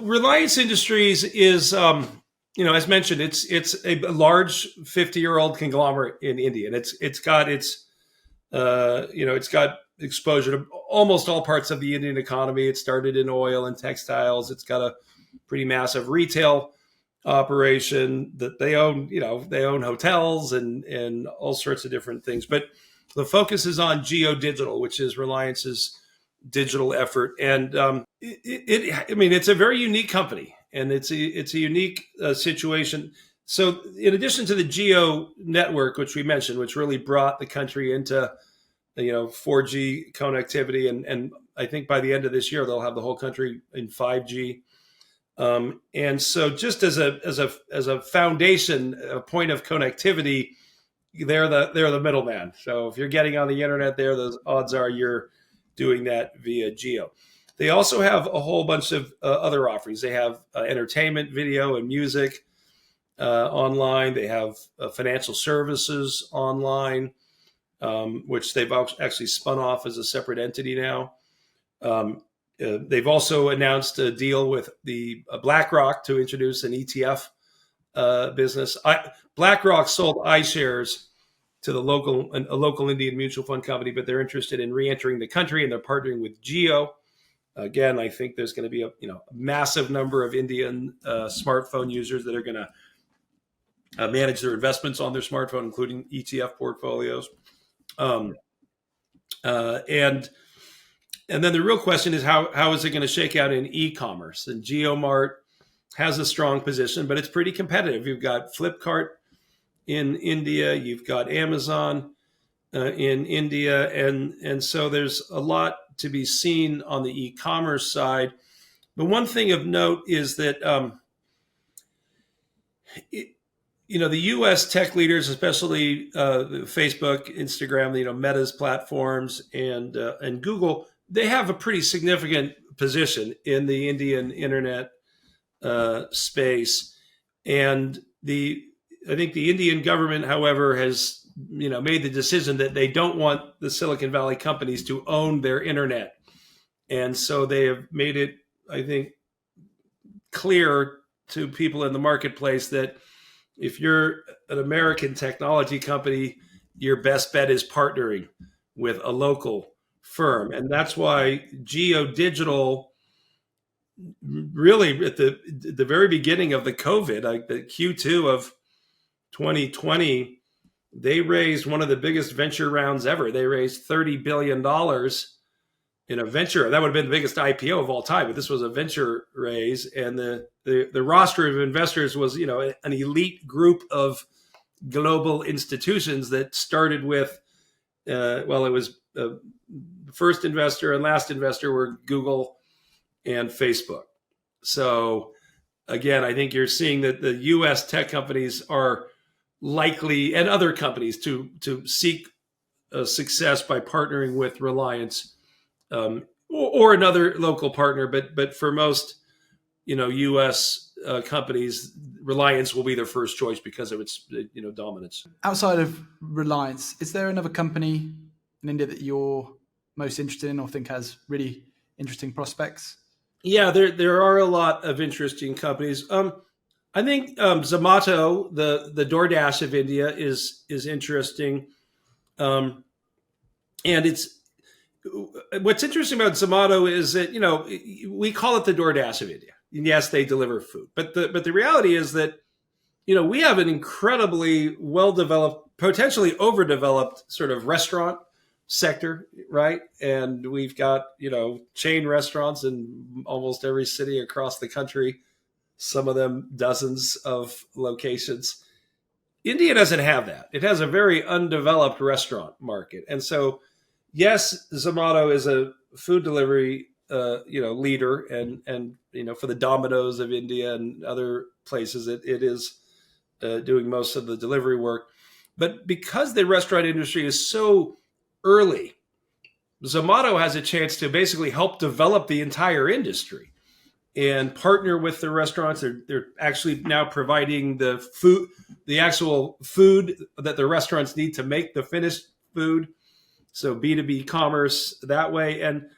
Reliance Industries is, as mentioned, it's a large 50-year-old conglomerate in India, and it's got exposure to almost all parts of the Indian economy. It started in oil and textiles. It's got a pretty massive retail operation that they own. They own hotels and all sorts of different things. But the focus is on Geo Digital, which is Reliance's digital effort, and it's a very unique company, and it's a unique situation. So, in addition to the Geo network, which we mentioned, which really brought the country into 4G connectivity, and I think by the end of this year they'll have the whole country in 5G. And so, just as a foundation, a point of connectivity, they're the middleman. So if you're getting on the internet there, those odds are you're doing that via Geo. They also have a whole bunch of other offerings. They have entertainment, video, and music online. They have financial services online, which they've actually spun off as a separate entity now. They've also announced a deal with the BlackRock to introduce an ETF business. BlackRock sold iShares to a local Indian mutual fund company, but they're interested in re-entering the country, and they're partnering with Geo. Again, I think there's going to be a massive number of Indian smartphone users that are going to manage their investments on their smartphone, including ETF portfolios. And then the real question is how is it going to shake out in e-commerce? And GeoMart has a strong position, but it's pretty competitive. You've got Flipkart in India, you've got Amazon in India, and so there's a lot to be seen on the e-commerce side. But one thing of note is that the U.S. tech leaders, especially Facebook, Instagram, Meta's platforms, and Google, they have a pretty significant position in the Indian internet space. And I think the Indian government, however, has made the decision that they don't want the Silicon Valley companies to own their internet. And so they have made it, I think, clear to people in the marketplace that if you're an American technology company, your best bet is partnering with a local firm. And that's why Geo Digital, really at the very beginning of the COVID, like the Q2 of 2020, they raised one of the biggest venture rounds ever. They raised $30 billion in a venture. That would have been the biggest IPO of all time, but this was a venture raise. And the roster of investors was, an elite group of global institutions that started with, it was the first investor and last investor were Google and Facebook. So again, I think you're seeing that the U.S. tech companies are likely, and other companies, to seek success by partnering with Reliance or another local partner. But for most, U.S. companies, Reliance will be their first choice because of its dominance. Outside of Reliance, is there another company in India that you're most interested in or think has really interesting prospects? Yeah, there are a lot of interesting companies. I think Zomato, the DoorDash of India, is interesting, and what's interesting about Zomato is that we call it the DoorDash of India. And yes, they deliver food, but the reality is that we have an incredibly well-developed, potentially overdeveloped sort of restaurant sector, right? And we've got chain restaurants in almost every city across the country. Some of them dozens of locations. India doesn't have that. It has a very undeveloped restaurant market. And so, yes, Zomato is a food delivery, leader, and for the Domino's of India and other places, it is doing most of the delivery work. But because the restaurant industry is so early, Zomato has a chance to basically help develop the entire industry and partner with the restaurants. They're actually now providing the actual food that the restaurants need to make the finished food. So B2B commerce that way. And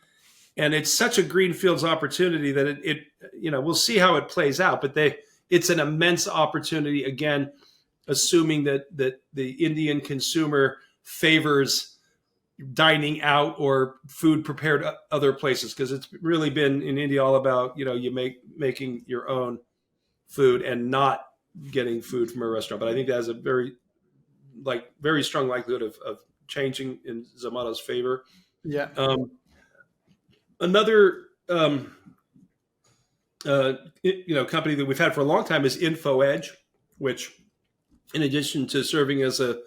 And it's such a greenfields opportunity that we'll see how it plays out. But it's an immense opportunity, again, assuming that the Indian consumer favors dining out or food prepared other places, because it's really been in India all about making your own food and not getting food from a restaurant. But I think that has a very strong likelihood of changing in Zomato's favor. Yeah. Another company that we've had for a long time is InfoEdge, which, in addition to serving as a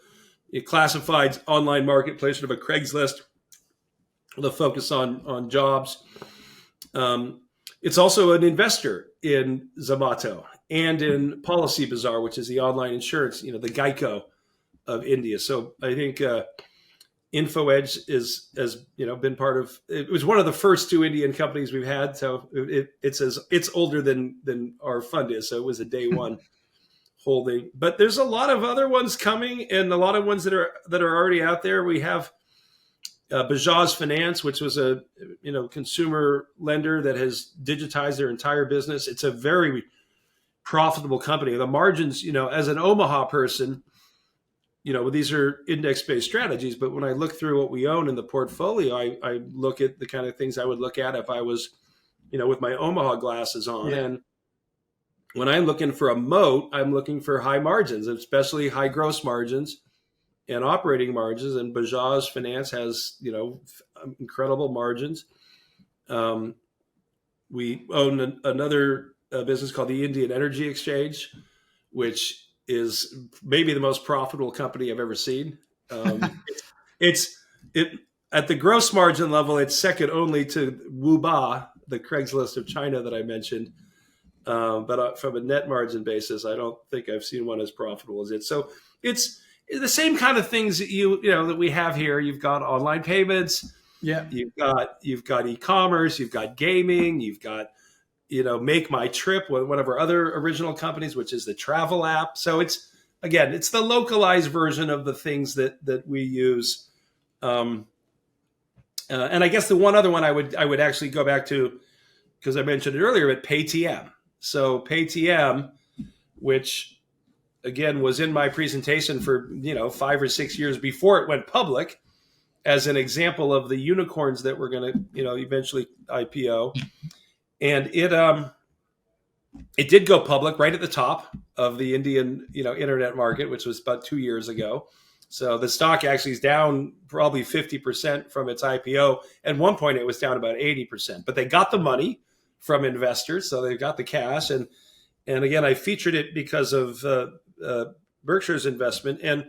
classified online marketplace, sort of a Craigslist with a focus on jobs, it's also an investor in Zomato and in Policy Bazaar, which is the online insurance, the Geico of India. So I think InfoEdge has been part of. It was one of the first two Indian companies we've had, so it's older than our fund is. So it was a day one holding. But there's a lot of other ones coming, and a lot of ones that are already out there. We have Bajaj Finance, which was a consumer lender that has digitized their entire business. It's a very profitable company. The margins, as an Omaha person, these are index-based strategies, but when I look through what we own in the portfolio, I look at the kind of things I would look at if I was, with my Omaha glasses on. Yeah. And when I'm looking for a moat, I'm looking for high margins, especially high gross margins and operating margins. And Bajaj Finance has, incredible margins. We own another business called the Indian Energy Exchange, which is maybe the most profitable company I've ever seen. It's at the gross margin level, it's second only to Wuba, the Craigslist of China that I mentioned. But from a net margin basis, I don't think I've seen one as profitable as it. So it's the same kind of things that that we have here. You've got online payments. Yeah. You've got e-commerce. You've got gaming. You've got Make My Trip, one of our other original companies, which is the travel app. So it's the localized version of the things that we use. And I guess the one other one I would actually go back to, because I mentioned it earlier, but Paytm. So Paytm, which again was in my presentation for 5 or 6 years before it went public, as an example of the unicorns that we're going to eventually IPO. And it did go public right at the top of the Indian internet market, which was about 2 years ago. So the stock actually is down probably 50% from its IPO. At one point, it was down about 80%. But they got the money from investors, so they got the cash. And again, I featured it because of Berkshire's investment. And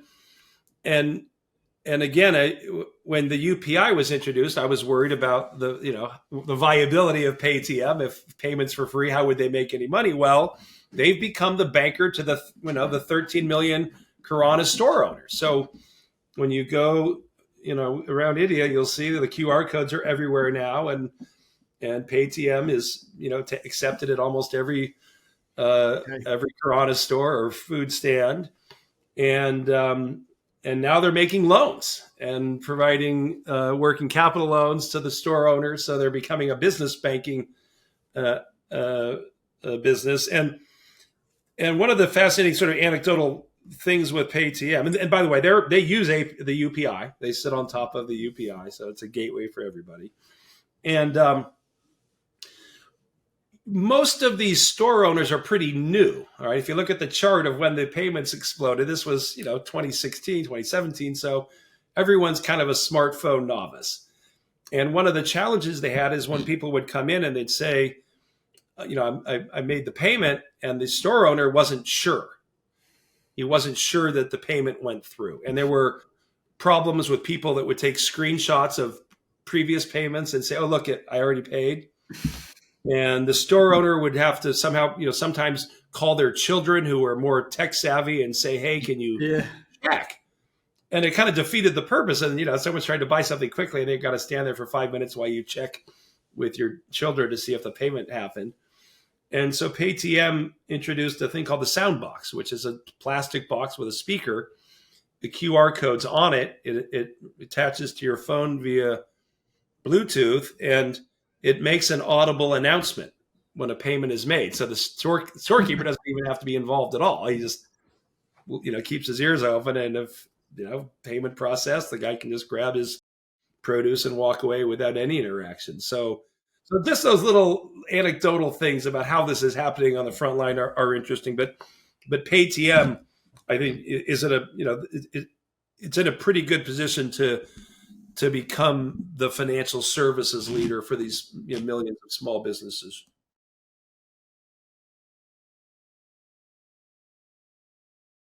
again, when the UPI was introduced, I was worried about the viability of Paytm. If payments for free, how would they make any money? Well, they've become the banker to the 13 million Kirana store owners. So when you go around India, you'll see that the QR codes are everywhere now, and Paytm is accepted at almost every Kirana store or food stand, and now they're making loans and providing working capital loans to the store owners. So they're becoming a business banking business. And one of the fascinating sort of anecdotal things with Paytm, and by the way, they use the UPI. They sit on top of the UPI, so it's a gateway for everybody. And most of these store owners are pretty new. All right. If you look at the chart of when the payments exploded, this was, 2016, 2017. So everyone's kind of a smartphone novice. And one of the challenges they had is when people would come in and they'd say, I made the payment, and the store owner wasn't sure. He wasn't sure that the payment went through. And there were problems with people that would take screenshots of previous payments and say, oh, look, I already paid. And the store owner would have to somehow, sometimes call their children who are more tech savvy and say, hey, can you check? And it kind of defeated the purpose. And, someone's trying to buy something quickly and they've got to stand there for 5 minutes while you check with your children to see if the payment happened. And so Paytm introduced a thing called the Soundbox, which is a plastic box with a speaker. The QR code's on it. It attaches to your phone via Bluetooth, and it makes an audible announcement when a payment is made. So the storekeeper doesn't even have to be involved at all. He just, keeps his ears open, and if payment process, the guy can just grab his produce and walk away without any interaction. So just those little anecdotal things about how this is happening on the front line are interesting. But Paytm, I think, is in it's in a pretty good position to become the financial services leader for these millions of small businesses.